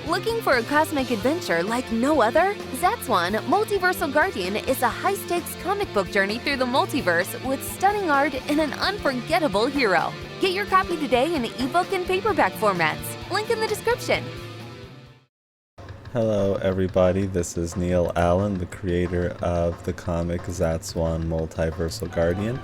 Looking for a cosmic adventure like no other? Zatswan Multiversal Guardian is a high-stakes comic book journey through the multiverse with stunning art and an unforgettable hero. Get your copy today in ebook and paperback formats. Link in the description. Hello everybody, this is Neil Allen, the creator of the comic Zatswan Multiversal Guardian,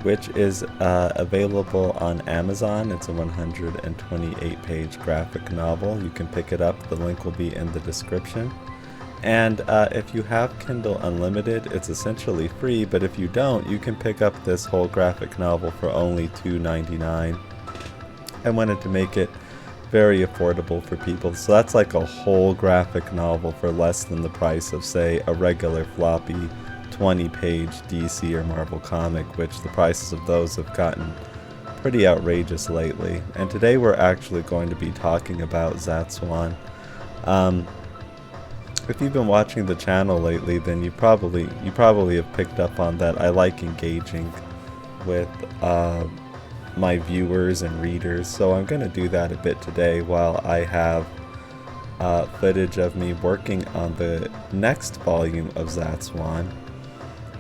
which is available on Amazon. It's a 128-page graphic novel. You can pick it up. The link will be in the description. And if you have Kindle Unlimited, it's essentially free, but if you don't, you can pick up this whole graphic novel for only $2.99. I wanted to make it very affordable for people, so that's like a whole graphic novel for less than the price of, say, a regular floppy 20-page DC or Marvel comic, which the prices of those have gotten pretty outrageous lately. And today we're actually going to be talking about Zatswan. If you've been watching the channel lately, then you probably have picked up on that I like engaging with my viewers and readers, so I'm going to do that a bit today while I have footage of me working on the next volume of Zatswan,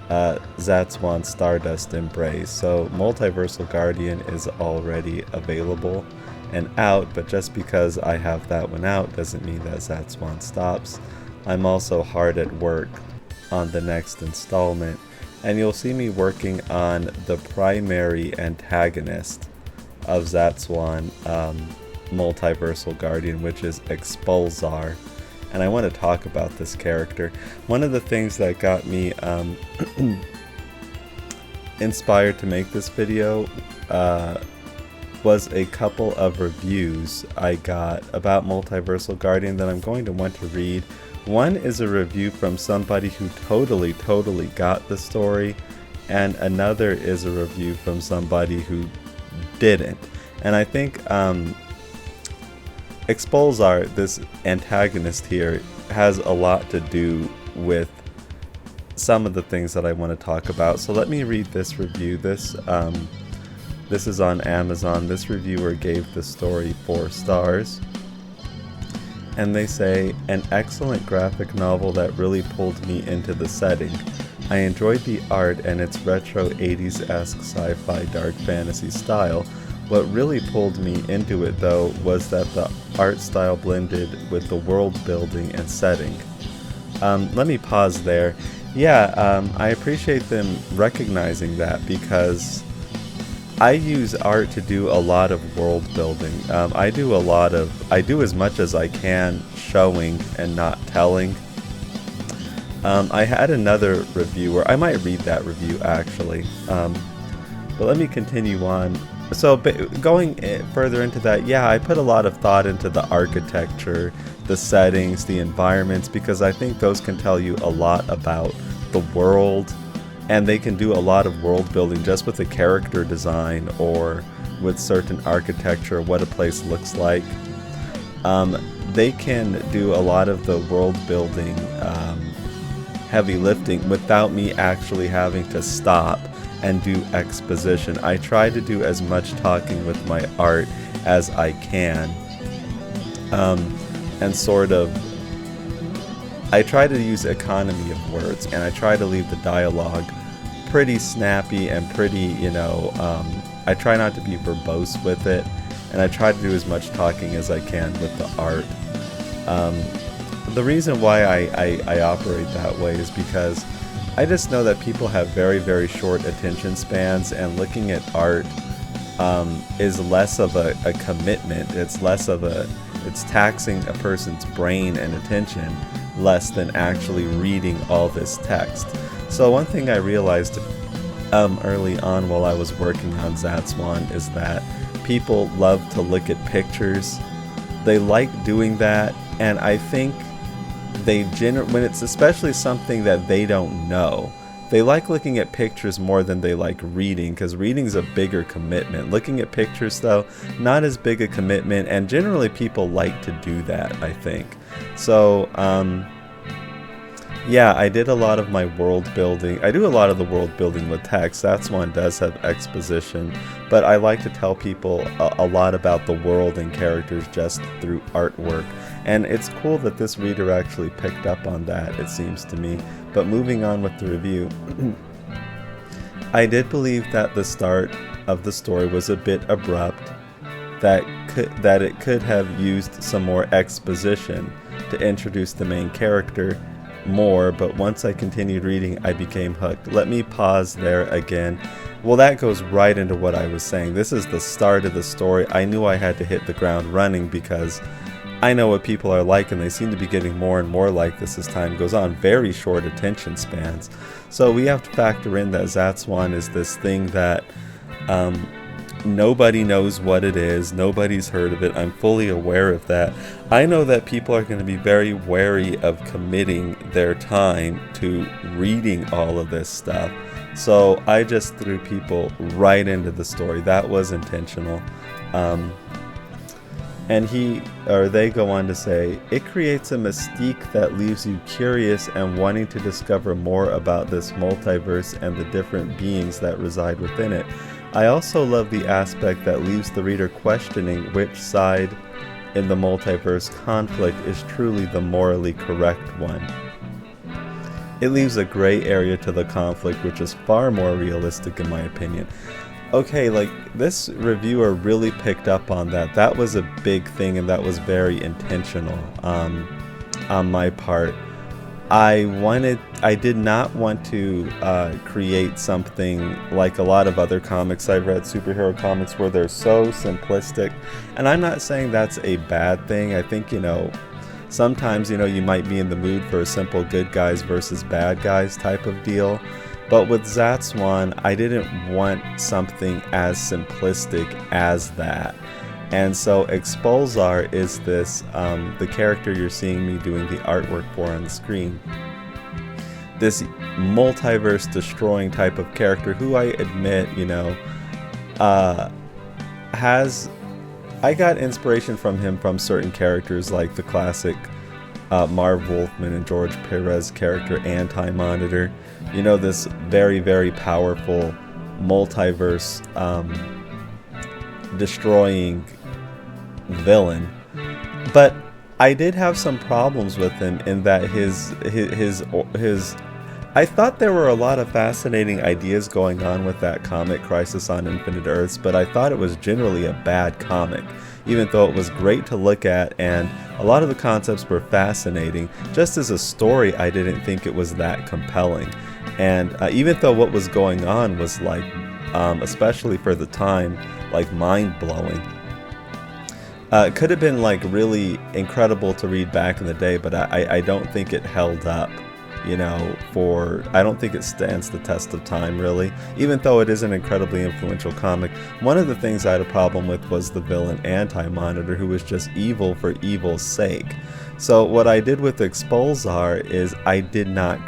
Zatswan Stardust Embrace. So Multiversal Guardian is already available and out, but just because I have that one out doesn't mean that Zatswan stops. I'm also hard at work on the next installment, and you'll see me working on the primary antagonist of Zatswan Multiversal Guardian, which is Expulzar. And I want to talk about this character. One of the things that got me inspired to make this video was a couple of reviews I got about Multiversal Guardian that I'm going to want to read. One is a review from somebody who totally got the story, and another is a review from somebody who didn't. And I think Expulzar, this antagonist here, has a lot to do with some of the things that I want to talk about. So let me read this review. This is on Amazon. This reviewer gave the story 4 stars. And they say, an excellent graphic novel that really pulled me into the setting. I enjoyed the art and its retro 80s-esque sci-fi dark fantasy style. What really pulled me into it, though, was that the art style blended with the world building and setting. Let me pause there. Yeah, I appreciate them recognizing that, because I use art to do a lot of world building. I do as much as I can showing and not telling. I had another reviewer, I might read that review actually, but let me continue on. So going further into that, yeah, I put a lot of thought into the architecture, the settings, the environments, because I think those can tell you a lot about the world. And they can do a lot of world building just with the character design or with certain architecture, what a place looks like. They can do a lot of the world building heavy lifting without me actually having to stop and do exposition. I try to do as much talking with my art as I can. And sort of, I try to use economy of words, and I try to leave the dialogue pretty snappy and pretty, I try not to be verbose with it, and I try to do as much talking as I can with the art. The reason why I operate that way is because I just know that people have very short attention spans, and looking at art is less of a commitment. It's taxing a person's brain and attention less than actually reading all this text. So one thing I realized early on while I was working on Zatswan is that people love to look at pictures. They like doing that, and I think when it's especially something that they don't know, they like looking at pictures more than they like reading, because reading's a bigger commitment. Looking at pictures, though, not as big a commitment, and generally people like to do that, I think. So, yeah, I did a lot of my world building. I do a lot of the world building with text. Zatswan does have exposition, but I like to tell people a lot about the world and characters just through artwork. And it's cool that this reader actually picked up on that, it seems to me. But moving on with the review, I did believe that the start of the story was a bit abrupt, that it could have used some more exposition to introduce the main character more, but once I continued reading, I became hooked. Let me pause there again. Well, that goes right into what I was saying. This is the start of the story. I knew I had to hit the ground running because I know what people are like, and they seem to be getting more and more like this as time goes on. Very short attention spans. So we have to factor in that Zatswan is this thing that nobody knows what it is. Nobody's heard of it. I'm fully aware of that. I know that people are going to be very wary of committing their time to reading all of this stuff. So I just threw people right into the story. That was intentional. And they go on to say, it creates a mystique that leaves you curious and wanting to discover more about this multiverse and the different beings that reside within it. I also love the aspect that leaves the reader questioning which side in the multiverse conflict is truly the morally correct one. It leaves a gray area to the conflict, which is far more realistic in my opinion. Okay, like, this reviewer really picked up on that. That was a big thing, and that was very intentional on my part. I did not want to create something like a lot of other comics I've read, superhero comics, where they're so simplistic. And I'm not saying that's a bad thing. I think, sometimes, you might be in the mood for a simple good guys versus bad guys type of deal. But with Zatswan, I didn't want something as simplistic as that. And so Expulzar is this, the character you're seeing me doing the artwork for on the screen. This multiverse destroying type of character who I admit, I got inspiration from him from certain characters like the classic Marv Wolfman and George Perez character Anti-Monitor. This very, very powerful multiverse destroying villain. But I did have some problems with him in that his I thought there were a lot of fascinating ideas going on with that comic, Crisis on Infinite Earths, but I thought it was generally a bad comic, even though it was great to look at and a lot of the concepts were fascinating. Just as a story, I didn't think it was that compelling. And even though what was going on was like, especially for the time, like mind-blowing. It could have been like really incredible to read back in the day, but I don't think it held up. I don't think it stands the test of time, really. Even though it is an incredibly influential comic, one of the things I had a problem with was the villain Anti-Monitor, who was just evil for evil's sake. So what I did with Expulzar is I did not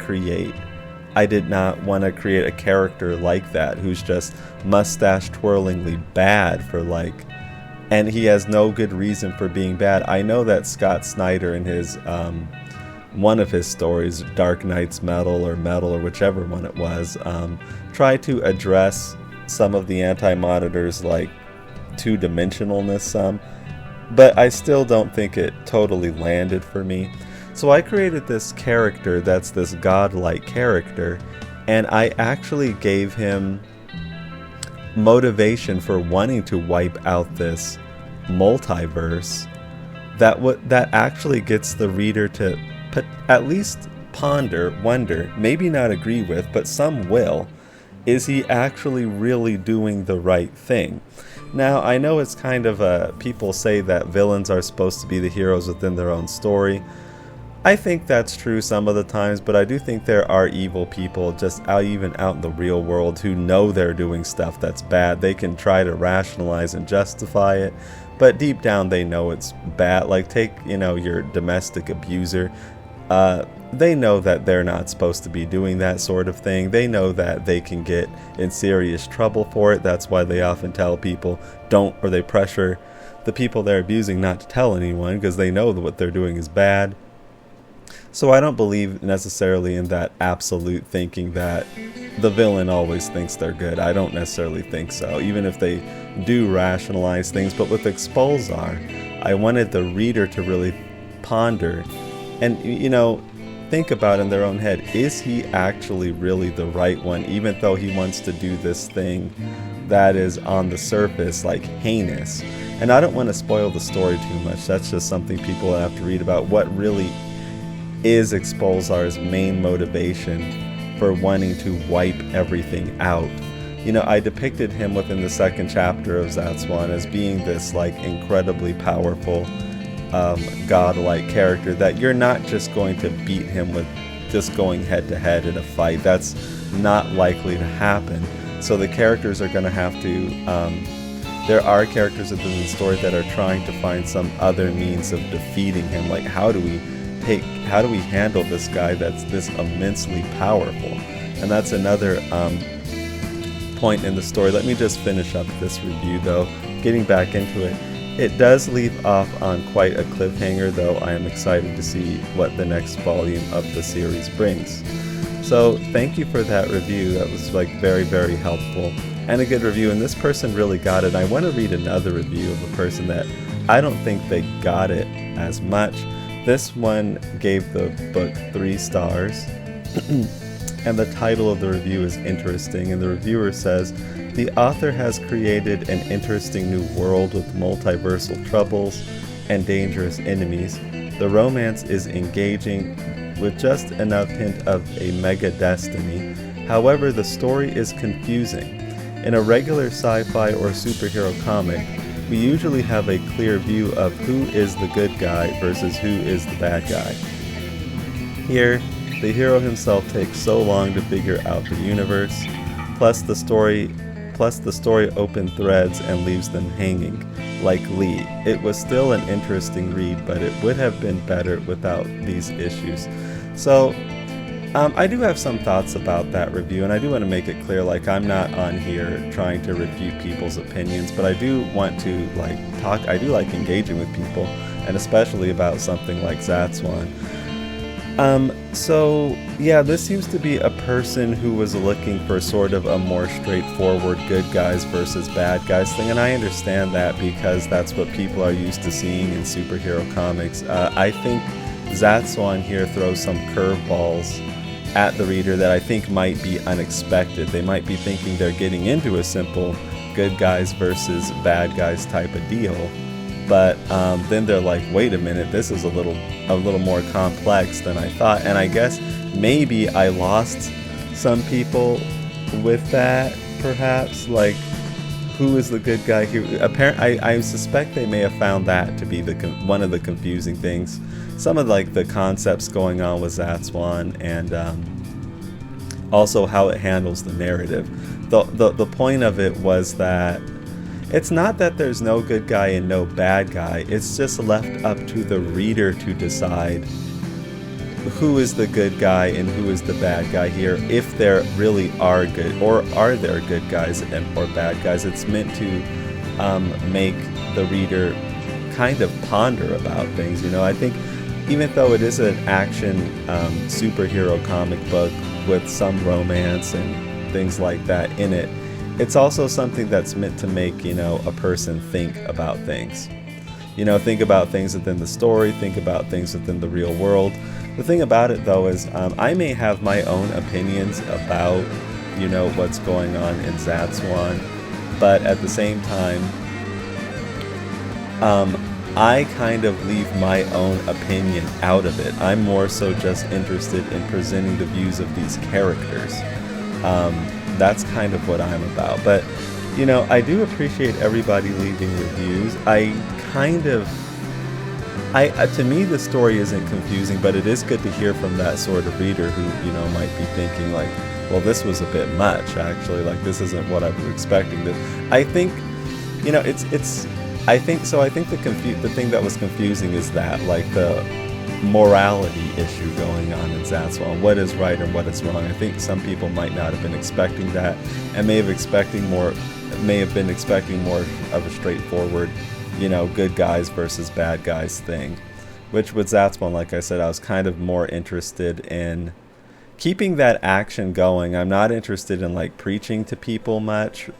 want to create a character like that, who's just mustache-twirlingly bad for and he has no good reason for being bad. I know that Scott Snyder in his one of his stories, Dark Knight's Metal or whichever one it was, tried to address some of the Anti-Monitor's two-dimensionalness but I still don't think it totally landed for me. So I created this character that's this godlike character, and I actually gave him motivation for wanting to wipe out this multiverse that actually gets the reader to at least ponder, wonder, maybe not agree with, but some will. Is he actually really doing the right thing? Now, I know it's kind of people say that villains are supposed to be the heroes within their own story. I think that's true some of the times, but I do think there are evil people just even out in the real world who know they're doing stuff that's bad. They can try to rationalize and justify it, but deep down they know it's bad. Like, take, your domestic abuser. They know that they're not supposed to be doing that sort of thing. They know that they can get in serious trouble for it. That's why they often tell people or they pressure the people they're abusing not to tell anyone, because they know that what they're doing is bad. So I don't believe necessarily in that absolute thinking that the villain always thinks they're good. I don't necessarily think so, even if they do rationalize things. But with Expulzar, I wanted the reader to really ponder and, think about in their own head, is he actually really the right one, even though he wants to do this thing that is on the surface like heinous? And I don't want to spoil the story too much. That's just something people have to read about. What really is Expulzar's main motivation for wanting to wipe everything out? I depicted him within the second chapter of Zatswan as being this like incredibly powerful godlike character that you're not just going to beat him with just going head to head in a fight. That's not likely to happen. So the characters are going to have to there are characters within the story that are trying to find some other means of defeating him. Like, how do we handle this guy that's this immensely powerful? And that's another point in the story. Let me just finish up this review though. Getting back into it, it does leave off on quite a cliffhanger, though I am excited to see what the next volume of the series brings. So thank you for that review. That was like very, very helpful and a good review, and this person really got it. I want to read another review of a person that I don't think they got it as much. This one gave the book 3 stars and the title of the review is interesting, and the reviewer says, "The author has created an interesting new world with multiversal troubles and dangerous enemies. The romance is engaging with just enough hint of a mega destiny. However, the story is confusing. In a regular sci-fi or superhero comic, we usually have a clear view of who is the good guy versus who is the bad guy. Here, the hero himself takes so long to figure out the universe, plus the story open threads and leaves them hanging, like Lee. It was still an interesting read, but it would have been better without these issues." So, I do have some thoughts about that review, and I do want to make it clear, like, I'm not on here trying to refute people's opinions, but I do want to, like, talk. I do like engaging with people, and especially about something like Zatswan. So yeah, this seems to be a person who was looking for sort of a more straightforward good guys versus bad guys thing, and I understand that because that's what people are used to seeing in superhero comics. I think Zatswan here throws some curveballs at the reader that I think might be unexpected. They might be thinking they're getting into a simple good guys versus bad guys type of deal. But then they're like, wait a minute, this is a little more complex than I thought. And I guess maybe I lost some people with that, perhaps. Like, who is the good guy here? Apparently, I suspect they may have found that to be one of the confusing things. Some of like the concepts going on with Zatswan, and also how it handles the narrative. The point of it was that it's not that there's no good guy and no bad guy. It's just left up to the reader to decide who is the good guy and who is the bad guy here, if there really are good, or are there good guys or bad guys. It's meant to make the reader kind of ponder about things. I think even though it is an action superhero comic book with some romance and things like that in it, it's also something that's meant to make, a person think about things. Think about things within the story, think about things within the real world. The thing about it, though, is I may have my own opinions about, what's going on in Zatswan, but at the same time, I kind of leave my own opinion out of it. I'm more so just interested in presenting the views of these characters. That's kind of what I'm about. But, I do appreciate everybody leaving reviews. To me, the story isn't confusing, but it is good to hear from that sort of reader who, might be thinking like, well, this was a bit much, actually. Like, this isn't what I was expecting. I think, I think the thing that was confusing is that, like, the morality issue going on in Zatswan. What is right and what is wrong? I think some people might not have been expecting that, and may have been expecting more of a straightforward, good guys versus bad guys thing. Which with Zatswan, like I said, I was kind of more interested in keeping that action going. I'm not interested in like preaching to people much.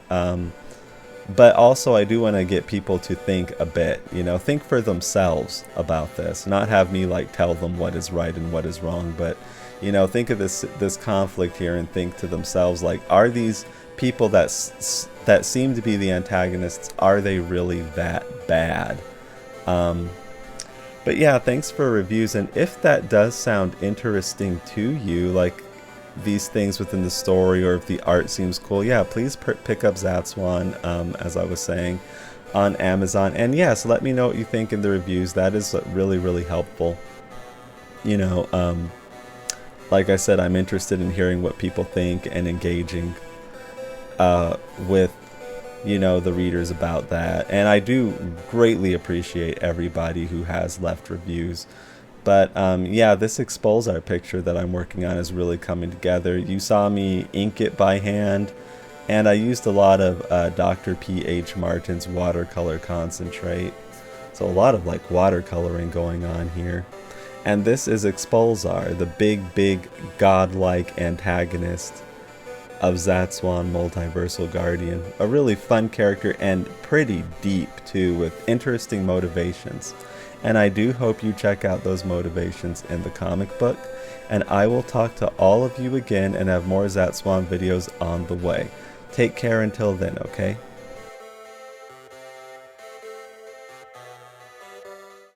But also I do want to get people to think a bit, you know, think for themselves about this, not have me like tell them what is right and what is wrong, but you know, think of this conflict here and think to themselves, like, are these people that seem to be the antagonists, are they really that bad? But yeah, thanks for reviews, and if that does sound interesting to you, like these things within the story, or if the art seems cool, yeah, please pick up Zatswan, as I was saying, on Amazon. And yes, let me know what you think in the reviews. That is really, really helpful. You know, like I said, I'm interested in hearing what people think and engaging with, you know, the readers about that. And I do greatly appreciate everybody who has left reviews. But yeah, this Expulzar picture that I'm working on is really coming together. You saw me ink it by hand, and I used a lot of Dr. P.H. Martin's watercolor concentrate. So a lot of like watercoloring going on here. And this is Expulzar, the big godlike antagonist of Zatswan Multiversal Guardian. A really fun character and pretty deep too, with interesting motivations. And I do hope you check out those motivations in the comic book. And I will talk to all of you again and have more Zatswan videos on the way. Take care until then, okay?